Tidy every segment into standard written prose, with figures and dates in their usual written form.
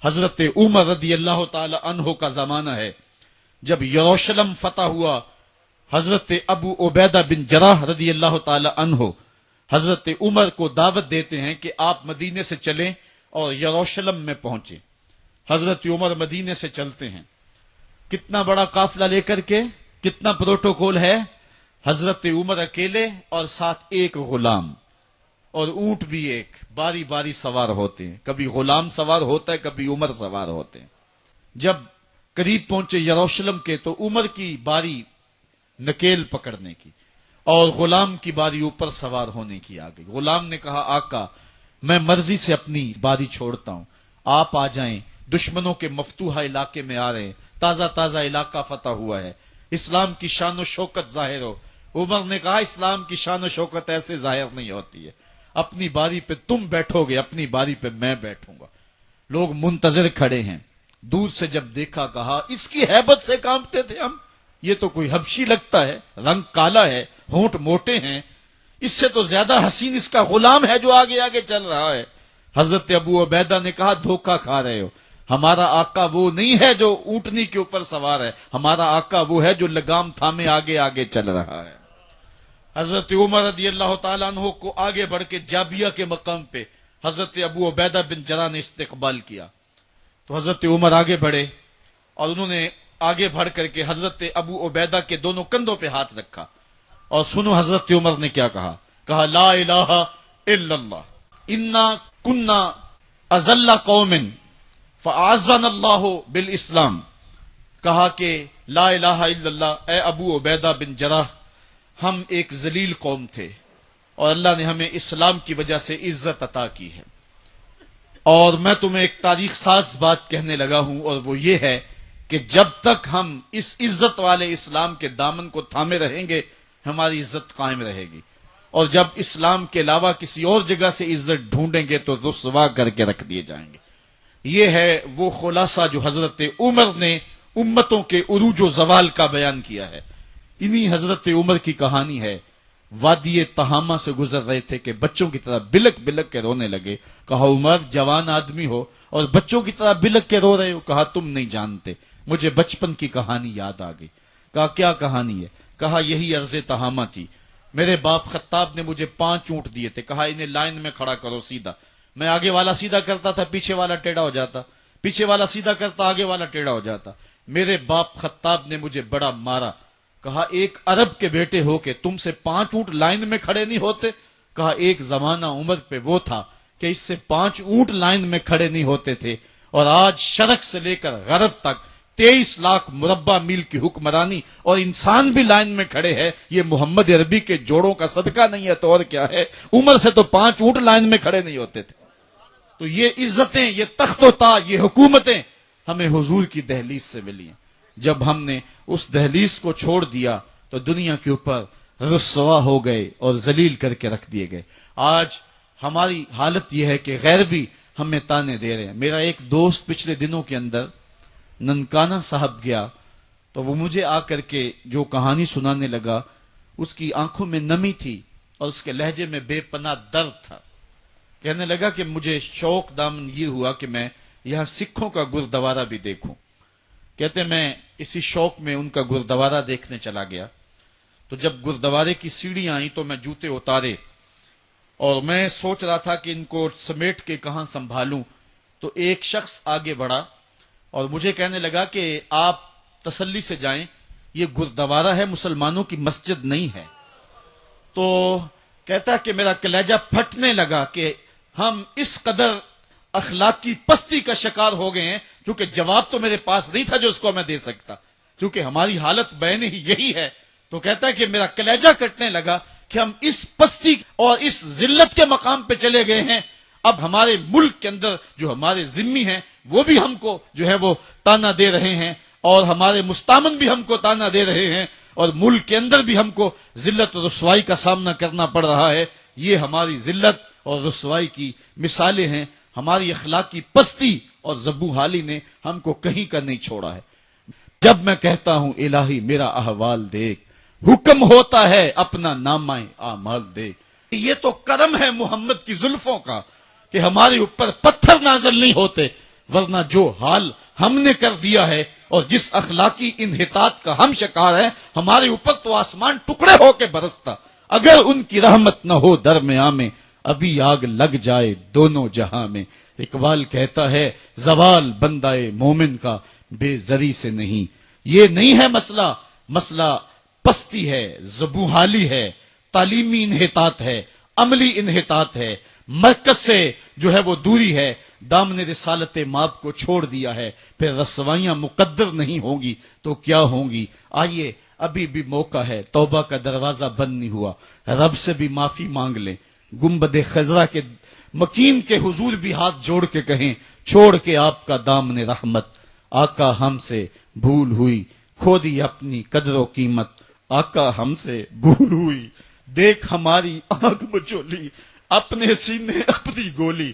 حضرت عمر رضی اللہ تعالی عنہ کا زمانہ ہے، جب یروشلم فتح ہوا، حضرت ابو عبیدہ بن جراح رضی اللہ تعالی عنہ حضرت عمر کو دعوت دیتے ہیں کہ آپ مدینے سے چلیں اور یروشلم میں پہنچیں۔ حضرت عمر مدینے سے چلتے ہیں، کتنا بڑا قافلہ لے کر کے، کتنا پروٹوکول ہے، حضرت عمر اکیلے اور ساتھ ایک غلام، اور اونٹ بھی ایک، باری باری سوار ہوتے ہیں، کبھی غلام سوار ہوتا ہے، کبھی عمر سوار ہوتے ہیں۔ جب قریب پہنچے یروشلم کے تو عمر کی باری نکیل پکڑنے کی اور غلام کی باری اوپر سوار ہونے کی آ گئی۔ غلام نے کہا آقا میں مرضی سے اپنی باری چھوڑتا ہوں، آپ آ جائیں، دشمنوں کے مفتوحہ علاقے میں آ رہے ہیں، تازہ تازہ علاقہ فتح ہوا ہے، اسلام کی شان و شوکت ظاہر ہو۔ عمر نے کہا اسلام کی شان و شوکت ایسے ظاہر نہیں ہوتی ہے، اپنی باری پہ تم بیٹھو گے، اپنی باری پہ میں بیٹھوں گا۔ لوگ منتظر کھڑے ہیں، دور سے جب دیکھا کہا اس کی ہیبت سے کانپتے تھے ہم، یہ تو کوئی حبشی لگتا ہے، رنگ کالا ہے، ہونٹ موٹے ہیں، اس سے تو زیادہ حسین اس کا غلام ہے جو آگے آگے چل رہا ہے۔ حضرت ابو عبیدہ نے کہا دھوکہ کھا رہے ہو، ہمارا آقا وہ نہیں ہے جو اونٹنی کے اوپر سوار ہے، ہمارا آقا وہ ہے جو لگام تھامے آگے آگے چل رہا ہے۔ حضرت عمر رضی اللہ تعالیٰ عنہ کو آگے بڑھ کے جابیہ کے مقام پہ حضرت ابو عبیدہ بن جراح نے استقبال کیا، تو حضرت عمر آگے بڑھے اور انہوں نے آگے بڑھ کر کے حضرت ابو عبیدہ کے دونوں کندھوں پہ ہاتھ رکھا، اور سنو حضرت عمر نے کیا کہا لا الہ الا اللہ انا کنا اذل قوم فاعزنا اللہ بالاسلام، کہا کہ لا الہ الا اللہ، اے ابو عبیدہ بن جراح ہم ایک ذلیل قوم تھے اور اللہ نے ہمیں اسلام کی وجہ سے عزت عطا کی ہے، اور میں تمہیں ایک تاریخ ساز بات کہنے لگا ہوں، اور وہ یہ ہے کہ جب تک ہم اس عزت والے اسلام کے دامن کو تھامے رہیں گے ہماری عزت قائم رہے گی، اور جب اسلام کے علاوہ کسی اور جگہ سے عزت ڈھونڈیں گے تو رسوا کر کے رکھ دیے جائیں گے۔ یہ ہے وہ خلاصہ جو حضرت عمر نے امتوں کے عروج و زوال کا بیان کیا ہے۔ انہی حضرت عمر کی کہانی ہے، وادی تہامہ سے گزر رہے تھے کہ بچوں کی طرح بلک بلک کے رونے لگے، کہا عمر جوان آدمی ہو اور بچوں کی طرح بلک کے رو رہے ہو، کہا تم نہیں جانتے، مجھے بچپن کی کہانی یاد آ گئی۔ کہا کیا کہانی ہے؟ کہا یہی عرض تہامہ تھی، میرے باپ خطاب نے مجھے 5 اونٹ دیے تھے، کہا انہیں لائن میں کھڑا کرو سیدھا، میں آگے والا سیدھا کرتا تھا پیچھے والا ٹیڑھا ہو جاتا، پیچھے والا سیدھا کرتا آگے والا ٹیڑھا ہو جاتا، میرے باپ خطاب نے مجھے بڑا مارا، کہا ایک عرب کے بیٹے ہو کے تم سے 5 اونٹ لائن میں کھڑے نہیں ہوتے؟ کہا ایک زمانہ عمر پہ وہ تھا کہ اس سے 5 اونٹ لائن میں کھڑے نہیں ہوتے تھے، اور آج شرق سے لے کر غرب تک 23 لاکھ مربع میل کی حکمرانی اور انسان بھی لائن میں کھڑے ہیں، یہ محمد عربی کے جوڑوں کا صدقہ نہیں ہے تو اور کیا ہے؟ عمر سے تو 5 اونٹ لائن میں کھڑے نہیں ہوتے تھے۔ تو یہ عزتیں، یہ تخت و تاج، یہ حکومتیں ہمیں حضور کی دہلیز سے ملی ہیں۔ جب ہم نے اس دہلیز کو چھوڑ دیا تو دنیا کے اوپر رسوا ہو گئے اور ذلیل کر کے رکھ دیے گئے۔ آج ہماری حالت یہ ہے کہ غیر بھی ہمیں تانے دے رہے ہیں۔ میرا ایک دوست پچھلے دنوں کے اندر ننکانہ صاحب گیا تو وہ مجھے آ کر کے جو کہانی سنانے لگا، اس کی آنکھوں میں نمی تھی اور اس کے لہجے میں بے پناہ درد تھا۔ کہنے لگا کہ مجھے شوق دامن یہ ہوا کہ میں یہاں سکھوں کا گردوارہ بھی دیکھوں۔ کہتے میں اسی شوق میں ان کا گردوارہ دیکھنے چلا گیا، تو جب گردوارے کی سیڑھیاں آئیں تو میں جوتے اتارے اور میں سوچ رہا تھا کہ ان کو سمیٹ کے کہاں سنبھالوں، تو ایک شخص آگے بڑھا اور مجھے کہنے لگا کہ آپ تسلی سے جائیں، یہ گردوارہ ہے، مسلمانوں کی مسجد نہیں ہے۔ تو کہتا کہ میرا کلیجہ پھٹنے لگا کہ ہم اس قدر اخلاقی پستی کا شکار ہو گئے ہیں، کیونکہ جواب تو میرے پاس نہیں تھا جو اس کو میں دے سکتا، کیونکہ ہماری حالت بین ہی یہی ہے۔ تو کہتا ہے کہ میرا کلیجہ کٹنے لگا کہ ہم اس پستی اور اس ذلت کے مقام پہ چلے گئے ہیں، اب ہمارے ملک کے اندر جو ہمارے ذمی ہیں وہ بھی ہم کو جو ہے وہ تانا دے رہے ہیں، اور ہمارے مستامن بھی ہم کو تانا دے رہے ہیں، اور ملک کے اندر بھی ہم کو ذلت اور رسوائی کا سامنا کرنا پڑ رہا ہے۔ یہ ہماری ذلت اور رسوائی کی مثالیں ہیں۔ ہماری اخلاقی پستی اور زبوں حالی نے ہم کو کہیں کا نہیں چھوڑا ہے۔ جب میں کہتا ہوں الہی میرا احوال دیکھ، حکم ہوتا ہے اپنا نامہ اعمال دیکھ، یہ تو کرم ہے محمد کی زلفوں کا کہ ہمارے اوپر پتھر نازل نہیں ہوتے، ورنہ جو حال ہم نے کر دیا ہے اور جس اخلاقی انحطاط کا ہم شکار ہیں، ہمارے اوپر تو آسمان ٹکڑے ہو کے برستا، اگر ان کی رحمت نہ ہو درمیاں میں، ابھی آگ لگ جائے دونوں جہاں میں۔ اقبال کہتا ہے زوال بندہ مومن کا بے زری سے نہیں، یہ نہیں ہے مسئلہ، مسئلہ پستی ہے، زبوحالی ہے، تعلیمی انحطاط ہے، عملی انحطاط ہے، مرکز سے جو ہے وہ دوری ہے، دامن رسالت ماب کو چھوڑ دیا ہے، پھر رسوائیاں مقدر نہیں ہوں گی تو کیا ہوں گی۔ آئیے ابھی بھی موقع ہے، توبہ کا دروازہ بند نہیں ہوا، رب سے بھی معافی مانگ لیں، گنبد خضرا کے مکین کے حضور بھی ہاتھ جوڑ کے کہیں چھوڑ کے آپ کا دامن رحمت، آقا ہم سے بھول ہوئی، کھو دی اپنی قدر و قیمت، آقا ہم سے بھول ہوئی، دیکھ ہماری آنکھ مچولی، اپنے سینے اپنی گولی،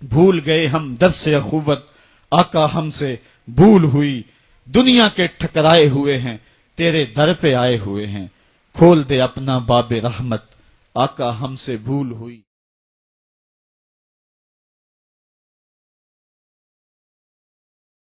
بھول گئے ہم درس اخوت، آقا ہم سے بھول ہوئی، دنیا کے ٹھکرائے ہوئے ہیں، تیرے در پہ آئے ہوئے ہیں، کھول دے اپنا باب رحمت، آقا ہم سے بھول ہوئی۔